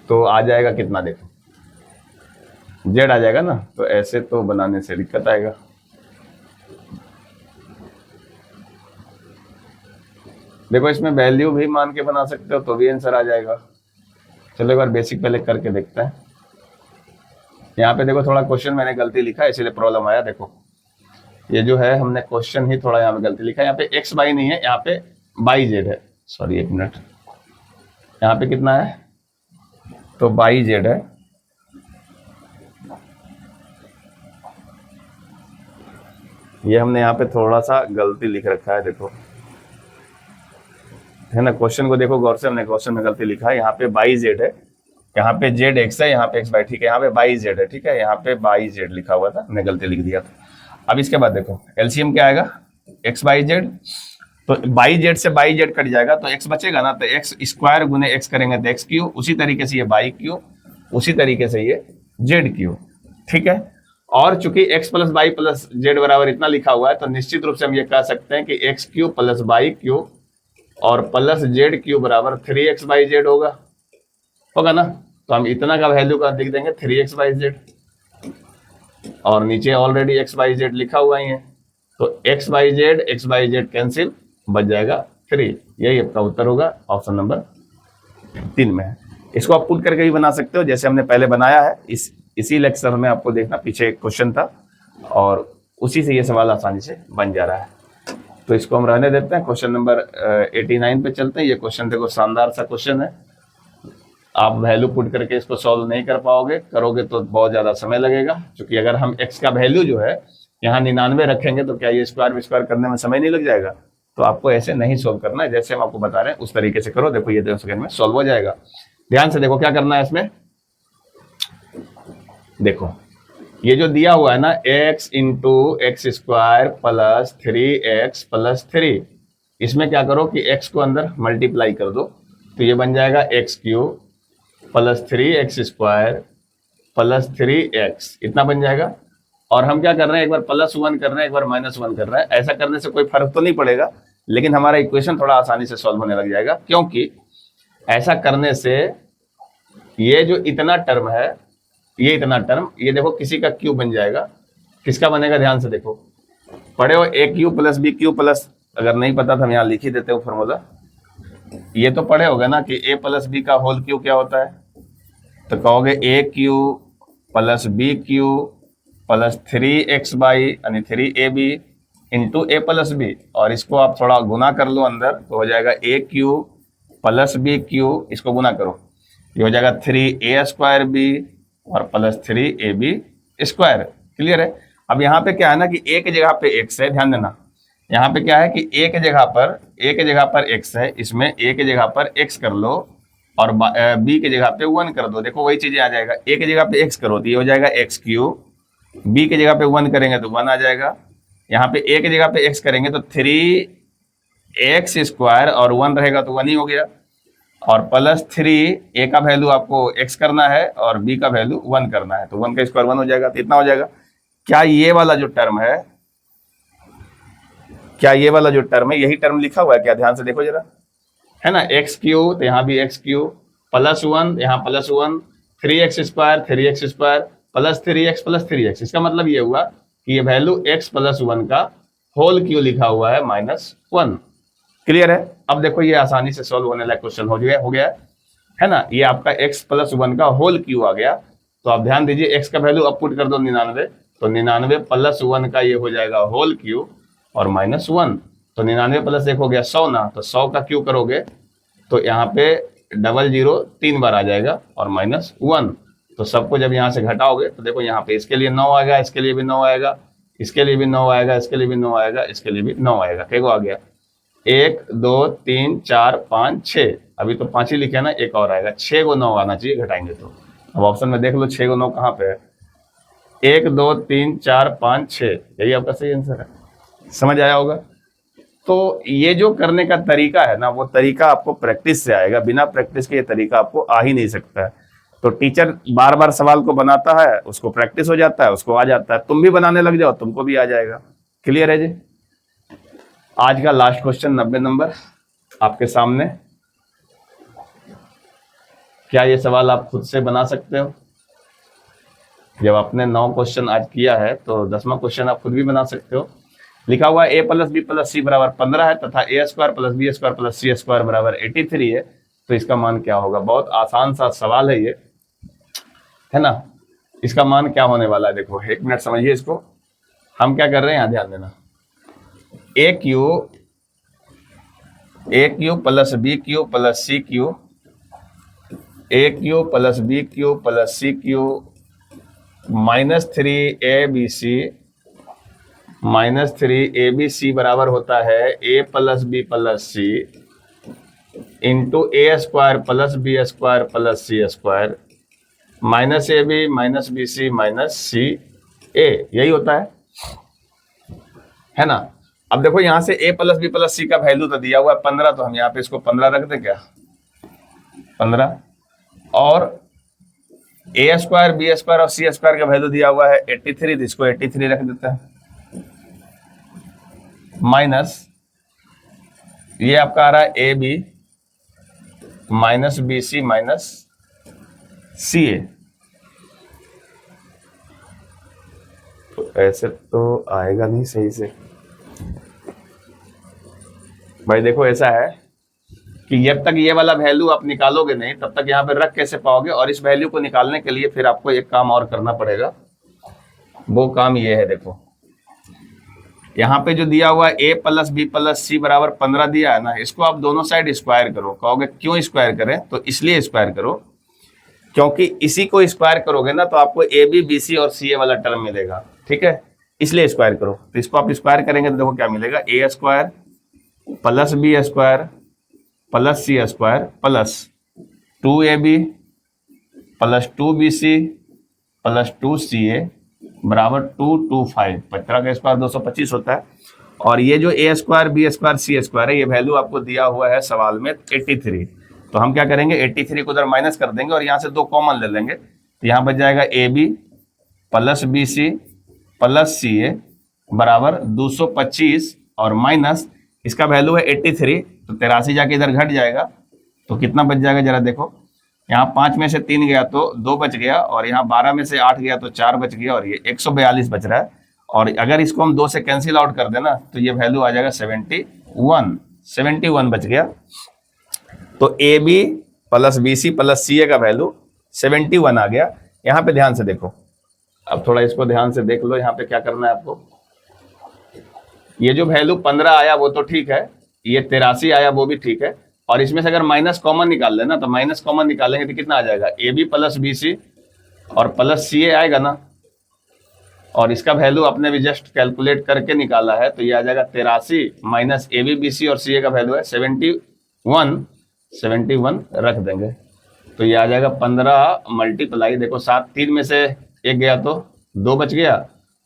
तो आ जाएगा कितना, देखो जेड आ जाएगा ना, तो ऐसे तो बनाने से दिक्कत आएगा। देखो इसमें वैल्यू भी मान के बना सकते हो तो भी आंसर आ जाएगा। चलो एक बार बेसिक पहले करके देखते हैं। यहाँ पे देखो थोड़ा क्वेश्चन मैंने गलती लिखा है, इसीलिए प्रॉब्लम आया। देखो ये जो है हमने क्वेश्चन ही थोड़ा यहाँ पे गलती लिखा है, यहाँ पे एक्स वाई नहीं है, यहाँ पे वाई जेड है। सॉरी एक मिनट, यहाँ पे कितना है, तो बाई जेड है, ये हमने यहाँ पे थोड़ा सा गलती लिख रखा है, देखो है ना, क्वेश्चन को देखो गौर से, हमने क्वेश्चन में गलती लिखा है, यहाँ पे बाई जेड है, यहाँ पे जेड एक्स है, यहाँ पे एक्स बाई, ठीक है, यहाँ पे बाई जेड है, ठीक है, यहाँ पे बाई जेड लिखा हुआ था, हमने गलती लिख दिया था। अब इसके बाद देखो एलसीएम क्या आएगा, एक्स बाई जेड, तो बाई जेड से बाई जेड कट जाएगा तो एक्स बचेगा ना, तो एक्स स्क्वायर गुने एक्स करेंगे तो एक्स क्यू, उसी तरीके से ये बाई क्यू, उसी तरीके से ये जेड क्यू, ठीक है। और चूंकि x plus by plus z बराबर इतना लिखा हुआ है, तो निश्चित रूप से हम ये कह सकते हैं कि x cube plus by Q और प्लस जेड क्यू बराबर 3x बाई जेड होगा ना। तो हम इतना का वैल्यू का लिख देंगे 3x बाई जेड, और नीचे ऑलरेडी x बाई जेड लिखा हुआ ही है, तो x बाई जेड कैंसिल, बच जाएगा 3। यही आपका उत्तर होगा, ऑप्शन नंबर 3 में है। इसको आप पुट करके भी बना सकते हो, जैसे हमने पहले बनाया है, इसी लेक्चर में आपको देखना, पीछे एक क्वेश्चन था और उसी से ये सवाल आसानी से बन जा रहा है। तो इसको हम रहने देते हैं, क्वेश्चन नंबर 89 पे चलते हैं। ये क्वेश्चन देखो शानदार सा क्वेश्चन है, आप वैल्यू पुट करके इसको सॉल्व नहीं कर पाओगे, करोगे तो बहुत ज़्यादा समय लगेगा, क्योंकि अगर हम x का वैल्यू जो है यहाँ 99 रखेंगे तो क्या ये स्क्वायर करने में समय नहीं लग जाएगा। तो आपको ऐसे नहीं सॉल्व करना है, जैसे हम आपको बता रहे हैं उस तरीके से करो। देखो ये 2 सेकंड में सॉल्व हो जाएगा। ध्यान से देखो क्या करना है इसमें, देखो ये जो दिया हुआ है ना, x into x square plus 3x plus 3, इसमें क्या करो कि x को अंदर मल्टीप्लाई कर दो, तो ये बन जाएगा x cube plus 3x square plus 3x, इतना बन जाएगा। और हम क्या कर रहे हैं, एक बार +1 कर रहे हैं, एक बार -1 कर रहे हैं। ऐसा करने से कोई फर्क तो नहीं पड़ेगा, लेकिन हमारा इक्वेशन थोड़ा आसानी से सॉल्व होने लग जाएगा, क्योंकि ऐसा करने से ये जो इतना टर्म है, ये इतना टर्म, ये देखो किसी का क्यू बन जाएगा। किसका बनेगा, ध्यान से देखो, पढ़े हो A cube plus B cube plus, अगर नहीं पता तो हम यहाँ लिख ही देते हो फॉर्मूला। ये तो पढ़े होगा ना कि ए प्लस बी का होल क्यू क्या होता है, तो कहोगे A cube plus B cube plus 3x by यानी 3ab into A plus B, और इसको आप थोड़ा गुना कर लो अंदर, तो हो जाएगा ए क्यू प्लस बी क्यू, इसको गुना करो, ये हो जाएगा 3a स्क्वायर बी और प्लस 3ab स्क्वायर। क्लियर है। अब यहाँ पे क्या है ना कि ए की जगह पे x है, ध्यान देना, यहाँ पे क्या है कि ए की जगह पर x है, इसमें ए की जगह पर x कर लो और बी की जगह पे 1 कर दो। देखो वही चीजें आ जाएगा, ए की जगह पे x करो तो ये हो जाएगा एक्स क्यू, बी की जगह पे 1 करेंगे तो 1 आ जाएगा, यहाँ पे ए की जगह पे x करेंगे तो 3x स्क्वायर और 1 रहेगा तो 1 ही हो गया, और प्लस 3 ए का वैल्यू आपको x करना है और बी का वैल्यू 1 करना है, तो 1 का स्क्वायर 1 हो जाएगा, तो इतना हो जाएगा। क्या ये वाला जो टर्म है, यही टर्म लिखा हुआ है क्या, ध्यान से देखो जरा, है ना, एक्स क्यू, तो यहाँ भी एक्स क्यू प्लस 1, यहाँ plus 1, 3x square plus 3x, इसका मतलब ये हुआ कि ये वैल्यू x प्लस 1 का होल क्यू लिखा हुआ है -1। क्लियर है। अब देखो ये आसानी से सॉल्व होने लायक क्वेश्चन हो गया है ना, ये आपका x प्लस 1 का होल क्यू आ गया। तो आप ध्यान दीजिए, x का वैल्यू अब पुट कर दो 99, तो 99 प्लस 1 का ये हो जाएगा होल क्यू और -1, तो 99 प्लस 1 हो गया 100 ना, तो 100 का क्यू करोगे तो यहाँ पे 00 3 बार आ जाएगा और -1, तो सबको जब यहाँ से घटाओगे तो देखो यहाँ पे इसके लिए 9 आएगा, इसके लिए भी 9 आएगा, इसके लिए भी 9 आएगा, इसके लिए भी 9 आएगा, इसके लिए भी 9 आएगा। क्या आ गया, 1 2 3 4 5 6, अभी तो 5 ही लिखे ना, एक और आएगा, 6 को 9 आना चाहिए घटाएंगे तो। अब ऑप्शन में देख लो 6 को 9 कहाँ पे है, 1 2 3 4 5 6, यही आपका सही आंसर है। समझ आया होगा। तो ये जो करने का तरीका है ना, वो तरीका आपको प्रैक्टिस से आएगा, बिना प्रैक्टिस के ये तरीका आपको आ ही नहीं सकता है। तो टीचर बार बार सवाल को बनाता है, उसको प्रैक्टिस हो जाता है, उसको आ जाता है, तुम भी बनाने लग जाओ, तुमको भी आ जाएगा। क्लियर है जी। आज का लास्ट क्वेश्चन 90 नंबर आपके सामने। क्या ये सवाल आप खुद से बना सकते हो? जब आपने 9 क्वेश्चन आज किया है तो 10वां क्वेश्चन आप खुद भी बना सकते हो। लिखा हुआ a plus B plus C बराबर 15 है तथा a square plus B square plus C square बराबर 83 है, तो इसका मान क्या होगा। बहुत आसान सा सवाल है ये, है ना। इसका मान क्या होने वाला है, देखो 1 मिनट समझिए इसको। हम क्या कर रहे हैं, यहाँ ध्यान देना, A cube A cube plus B cube plus C cube, A cube plus B cube plus C cube minus 3 A B C बराबर होता है A plus B plus C into A square plus B square plus C square minus A B minus B C minus C A, यही होता है ना। अब देखो यहां से a plus B plus C का वैल्यू तो दिया हुआ है 15, तो हम यहाँ पे इसको 15 रख दें क्या, 15, और ए स्क्वायर बी स्क्वायर और सी स्क्वायर का वैल्यू दिया हुआ है 83, तो इसको 83 रख देते हैं, माइनस ये आपका आ रहा है A B minus B C minus C A. तो ऐसे तो आएगा नहीं सही से भाई। देखो ऐसा है कि जब तक ये वाला वैल्यू आप निकालोगे नहीं तब तक यहाँ पे रख कैसे पाओगे, और इस वैल्यू को निकालने के लिए फिर आपको एक काम और करना पड़ेगा। वो काम ये है, देखो यहाँ पे जो दिया हुआ है a plus B plus C बराबर 15 दिया है ना, इसको आप दोनों साइड स्क्वायर करो। कहोगे क्यों स्क्वायर करें, तो इसलिए स्क्वायर करो क्योंकि इसी को स्क्वायर करोगे ना तो आपको ए बी बी सी और सी ए वाला टर्म मिलेगा, ठीक है, इसलिए स्क्वायर करो। तो इसको आप स्क्वायर करेंगे तो देखो क्या मिलेगा, A square plus B square plus C square plus 2ab plus 2bc plus 2ca बराबर 225। 15 का स्क्वायर 225 होता है। और ये जो ए स्क्वायर बी स्क्वायर सी स्क्वायर है, ये वैल्यू आपको दिया हुआ है सवाल में 83। तो हम क्या करेंगे, 83 को उधर माइनस कर देंगे और यहाँ से 2 कॉमन ले लेंगे। तो यहाँ बच जाएगा A B plus B C plus C A बराबर 225 और माइनस इसका वैल्यू है 83, तो 83 जाके इधर घट जाएगा। तो कितना बच जाएगा जरा देखो, यहाँ 5 में से 3 गया तो 2 बच गया, और यहाँ 12 में से 8 गया तो 4 बच गया, और ये 142 बच रहा है। और अगर इसको हम 2 से कैंसिल आउट कर देना तो ये वैल्यू आ जाएगा 71 बच गया। तो A B plus B C plus C A का वैल्यू 71 आ गया। यहाँ पे ध्यान से देखो, अब थोड़ा इसको ध्यान से देख लो, यहाँ पे क्या करना है आपको। ये जो वैल्यू 15 आया वो तो ठीक है, ये 83 आया वो भी ठीक है, और इसमें से अगर माइनस कॉमन निकाल लेना तो माइनस कॉमन निकालेंगे तो कितना आ जाएगा, A B plus B C और प्लस सी ए आएगा ना, और इसका वैल्यू आपने भी जस्ट कैलकुलेट करके निकाला है, तो ये आ जाएगा 83 minus A B B C और सी ए का वैल्यू है 71 रख देंगे तो ये आ जाएगा 15 मल्टीप्लाई, देखो 7, 3 में से 1 गया तो 2 बच गया,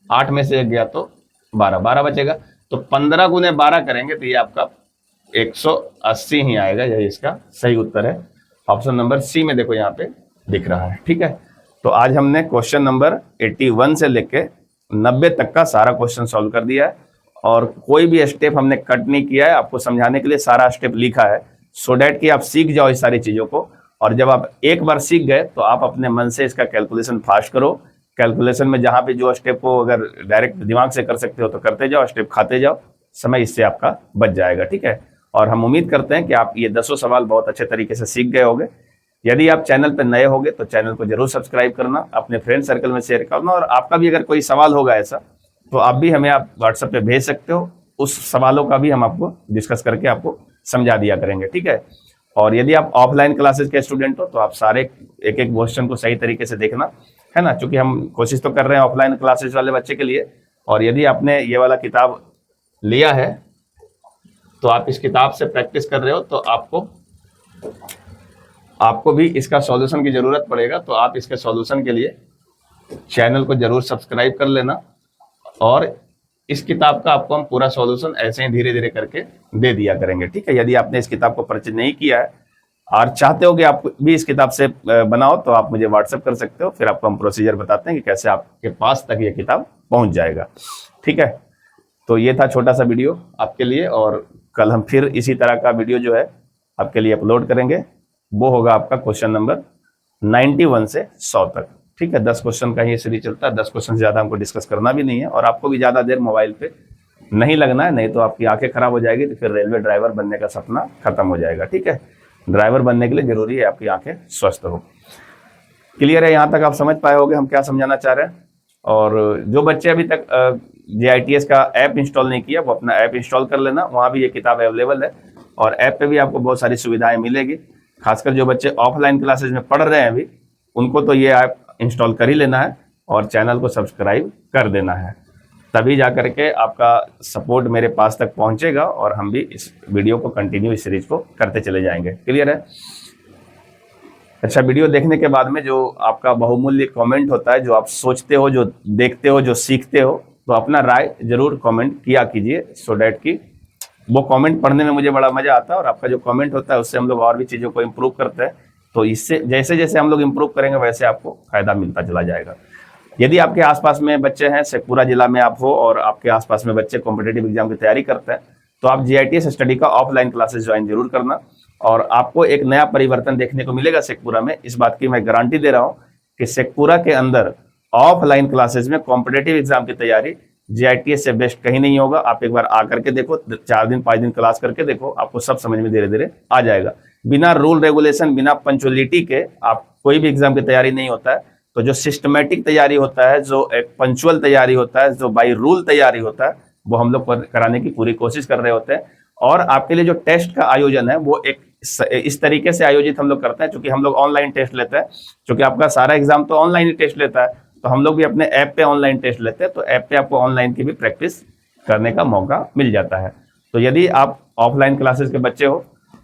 8 में से 1 गया तो 12 बचेगा। तो 15 गुने 12 करेंगे तो ये आपका 180 ही आएगा, यही इसका सही उत्तर है। ऑप्शन नंबर सी में देखो यहाँ पे दिख रहा है, ठीक है। तो आज हमने क्वेश्चन नंबर 81 से लेके 90 तक का सारा क्वेश्चन सॉल्व कर दिया है, और कोई भी स्टेप हमने कट नहीं किया है, आपको समझाने के लिए सारा स्टेप लिखा है, सो डैट कि आप सीख जाओ इस सारी चीज़ों को। और जब आप एक बार सीख गए तो आप अपने मन से इसका कैलकुलेशन फास्ट करो। कैलकुलेशन में जहाँ पे जो स्टेप को अगर डायरेक्ट दिमाग से कर सकते हो तो करते जाओ, स्टेप खाते जाओ, समय इससे आपका बच जाएगा, ठीक है। और हम उम्मीद करते हैं कि आप ये 10 सवाल बहुत अच्छे तरीके से सीख गए होंगे। यदि आप चैनल पर नए होंगे तो चैनल को जरूर सब्सक्राइब करना, अपने फ्रेंड सर्कल में शेयर करना, और आपका भी अगर कोई सवाल होगा ऐसा तो आप भी हमें आप व्हाट्सएप पे भेज सकते हो, उस सवालों का भी हम आपको डिस्कस करके आपको समझा दिया करेंगे, ठीक है। और यदि आप ऑफलाइन क्लासेस के स्टूडेंट हो तो आप सारे एक एक क्वेश्चन को सही तरीके से देखना, है ना, क्योंकि हम कोशिश तो कर रहे हैं ऑफलाइन क्लासेस वाले बच्चे के लिए। और यदि आपने ये वाला किताब लिया है तो आप इस किताब से प्रैक्टिस कर रहे हो तो आपको भी इसका सॉल्यूशन की जरूरत पड़ेगा, तो आप इसके सॉल्यूशन के लिए चैनल को जरूर सब्सक्राइब कर लेना, और इस किताब का आपको हम पूरा सॉल्यूशन ऐसे ही धीरे धीरे करके दे दिया करेंगे, ठीक है। यदि आपने इस किताब को परचेज नहीं किया है और चाहते हो कि आप भी इस किताब से बनाओ तो आप मुझे व्हाट्सएप कर सकते हो, फिर आपको हम प्रोसीजर बताते हैं कि कैसे आपके पास तक ये किताब पहुंच जाएगा, ठीक है। तो ये था छोटा सा वीडियो आपके लिए, और कल हम फिर इसी तरह का वीडियो जो है आपके लिए अपलोड करेंगे। वो होगा आपका क्वेश्चन नंबर 91 से 100 तक, ठीक है। 10 क्वेश्चन का ही सीरीज चलता है, 10 क्वेश्चन से ज़्यादा हमको डिस्कस करना भी नहीं है, और आपको भी ज़्यादा देर मोबाइल पे नहीं लगना है, नहीं तो आपकी आंखें खराब हो जाएगी, तो फिर रेलवे ड्राइवर बनने का सपना खत्म हो जाएगा, ठीक है। ड्राइवर बनने के लिए जरूरी है आपकी आंखें स्वस्थ हो। क्लियर है, यहाँ तक आप समझ पाए होंगे हम क्या समझाना चाह रहे हैं। और जो बच्चे अभी तक JITS का ऐप इंस्टॉल नहीं किया वो अपना ऐप इंस्टॉल कर लेना, वहाँ भी ये किताब अवेलेबल है। और ऐप पे भी आपको बहुत सारी सुविधाएं मिलेगी। खासकर जो बच्चे ऑफलाइन क्लासेज में पढ़ रहे हैं अभी, उनको तो ये ऐप इंस्टॉल कर ही लेना है और चैनल को सब्सक्राइब कर देना है, तभी जा करके आपका सपोर्ट मेरे पास तक पहुंचेगा और हम भी इस वीडियो को कंटिन्यू, इस सीरीज को करते चले जाएंगे। क्लियर है? अच्छा, वीडियो देखने के बाद में जो आपका बहुमूल्य कमेंट होता है, जो आप सोचते हो, जो देखते हो, जो सीखते हो, तो अपना राय जरूर कमेंट किया कीजिए, सो डैट कि वो कमेंट पढ़ने में मुझे बड़ा मजा आता है और आपका जो कमेंट होता है उससे हम लोग और भी चीज़ों को इम्प्रूव करते हैं। तो इससे जैसे जैसे हम लोग इम्प्रूव करेंगे वैसे आपको फायदा मिलता चला जाएगा। यदि आपके आसपास में बच्चे हैं, शेखपुरा जिला में आप हो और आपके आसपास में बच्चे कॉम्पिटेटिव एग्जाम की तैयारी करते हैं, तो आप GITS स्टडी का ऑफलाइन क्लासेस ज्वाइन जरूर करना और आपको एक नया परिवर्तन देखने को मिलेगा शेखपुरा में। इस बात की मैं गारंटी दे रहा हूँ कि शेखपुरा के अंदर ऑफलाइन क्लासेस में कॉम्पिटेटिव एग्जाम की तैयारी GITS से बेस्ट कहीं नहीं होगा। आप एक बार आकर के देखो, 4 दिन 5 दिन क्लास करके देखो, आपको सब समझ में धीरे धीरे आ जाएगा। बिना रूल रेगुलेशन, बिना पंचुअलिटी के आप कोई भी एग्जाम की तैयारी नहीं होता है। तो जो सिस्टमेटिक तैयारी होता है, जो एक पंचुअल तैयारी होता है, जो बाई रूल तैयारी होता है, वो हम लोग कराने की पूरी कोशिश कर रहे होते हैं। और आपके लिए जो टेस्ट का आयोजन है वो एक इस तरीके से आयोजित हम लोग करते हैं, क्योंकि हम लोग ऑनलाइन टेस्ट लेते हैं, क्योंकि आपका सारा एग्जाम तो ऑनलाइन ही टेस्ट लेता है, तो हम लोग भी अपने ऐप पे ऑनलाइन टेस्ट लेते हैं। तो ऐप पे आपको ऑनलाइन की भी प्रैक्टिस करने का मौका मिल जाता है। तो यदि आप ऑफलाइन क्लासेस के बच्चे हो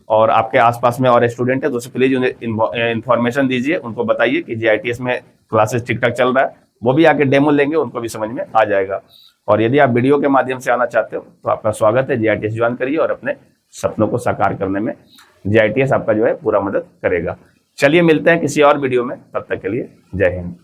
और आपके आसपास में और स्टूडेंट है, तो प्लीज उन्हें इन्फॉर्मेशन दीजिए, उनको बताइए कि GITS में क्लासेस ठीक ठाक चल रहा है, वो भी आके डेमो लेंगे, उनको भी समझ में आ जाएगा। और यदि आप वीडियो के माध्यम से आना चाहते हो तो आपका स्वागत है, GITS ज्वाइन करिए और अपने सपनों को साकार करने में GITS आपका जो है पूरा मदद करेगा। चलिए मिलते हैं किसी और वीडियो में, तब तक के लिए जय हिंद।